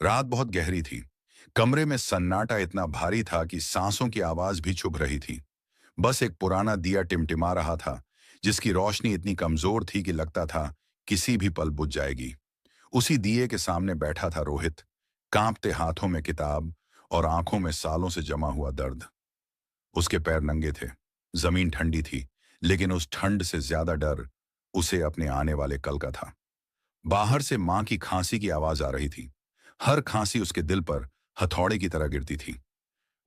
रात बहुत गहरी थी। कमरे में सन्नाटा इतना भारी था कि सांसों की आवाज भी चुभ रही थी। बस एक पुराना दिया टिमटिमा रहा था, जिसकी रोशनी इतनी कमजोर थी कि लगता था किसी भी पल बुझ जाएगी। उसी दिए के सामने बैठा था रोहित, कांपते हाथों में किताब और आंखों में सालों से जमा हुआ दर्द। उसके पैर नंगे थे, जमीन ठंडी थी, लेकिन उस ठंड से ज्यादा डर उसे अपने आने वाले कल का था। बाहर से मां की खांसी की आवाज आ रही थी। हर खांसी उसके दिल पर हथौड़े की तरह गिरती थी।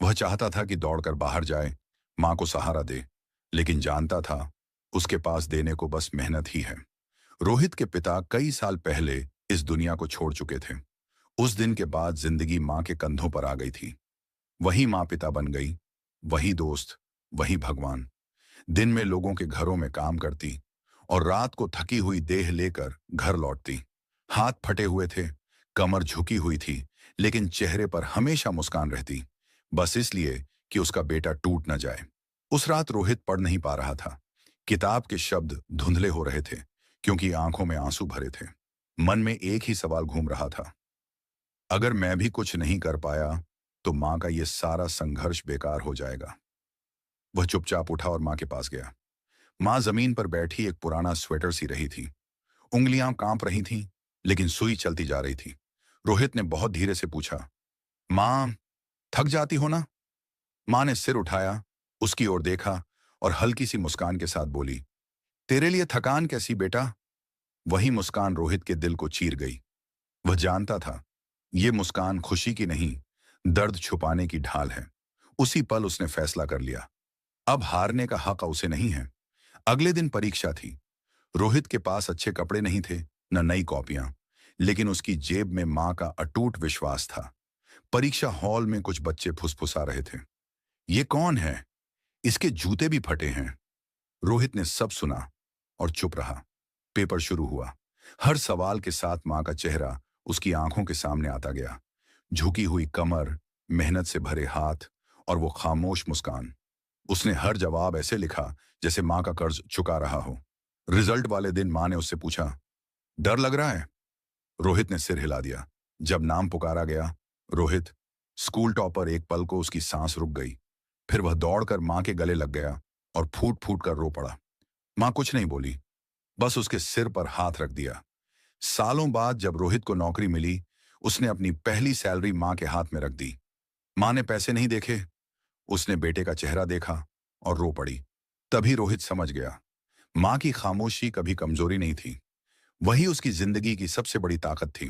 वह चाहता था कि दौड़कर बाहर जाए, मां को सहारा दे, लेकिन जानता था उसके पास देने को बस मेहनत ही है। रोहित के पिता कई साल पहले इस दुनिया को छोड़ चुके थे। उस दिन के बाद जिंदगी मां के कंधों पर आ गई थी। वही माँ पिता बन गई, वही दोस्त, वही भगवान। दिन में लोगों के घरों में काम करती और रात को थकी हुई देह लेकर घर लौटती। हाथ फटे हुए थे, कमर झुकी हुई थी, लेकिन चेहरे पर हमेशा मुस्कान रहती, बस इसलिए कि उसका बेटा टूट न जाए। उस रात रोहित पढ़ नहीं पा रहा था। किताब के शब्द धुंधले हो रहे थे, क्योंकि आंखों में आंसू भरे थे। मन में एक ही सवाल घूम रहा था, अगर मैं भी कुछ नहीं कर पाया तो मां का ये सारा संघर्ष बेकार हो जाएगा। वह चुपचाप उठा और मां के पास गया। मां जमीन पर बैठी एक पुराना स्वेटर सी रही थी। उंगलियां कांप रही थीं, लेकिन सुई चलती जा रही थी। रोहित ने बहुत धीरे से पूछा, मां, थक जाती हो ना? मां ने सिर उठाया, उसकी ओर देखा और हल्की सी मुस्कान के साथ बोली, तेरे लिए थकान कैसी बेटा? वही मुस्कान रोहित के दिल को चीर गई। वह जानता था, ये मुस्कान खुशी की नहीं, दर्द छुपाने की ढाल है। उसी पल उसने फैसला कर लिया, अब हारने का हक उसे नहीं है। अगले दिन परीक्षा थी। रोहित के पास अच्छे कपड़े नहीं थे, न नई कॉपियां, लेकिन उसकी जेब में मां का अटूट विश्वास था। परीक्षा हॉल में कुछ बच्चे फुसफुसा रहे थे, ये कौन है? इसके जूते भी फटे हैं। रोहित ने सब सुना और चुप रहा। पेपर शुरू हुआ। हर सवाल के साथ मां का चेहरा उसकी आंखों के सामने आता गया। झुकी हुई कमर, मेहनत से भरे हाथ और वो खामोश मुस्कान। उसने हर जवाब ऐसे लिखा जैसे मां का कर्ज चुका रहा हो। रिजल्ट वाले दिन मां ने उससे पूछा, डर लग रहा है? रोहित ने सिर हिला दिया। जब नाम पुकारा गया, रोहित, स्कूल टॉपर, एक पल को उसकी सांस रुक गई। फिर वह दौड़कर मां के गले लग गया और फूट फूट कर रो पड़ा। मां कुछ नहीं बोली, बस उसके सिर पर हाथ रख दिया। सालों बाद जब रोहित को नौकरी मिली, उसने अपनी पहली सैलरी मां के हाथ में रख दी। मां ने पैसे नहीं देखे, उसने बेटे का चेहरा देखा और रो पड़ी। तभी रोहित समझ गया, मां की खामोशी कभी कमजोरी नहीं थी, वही उसकी जिंदगी की सबसे बड़ी ताकत थी।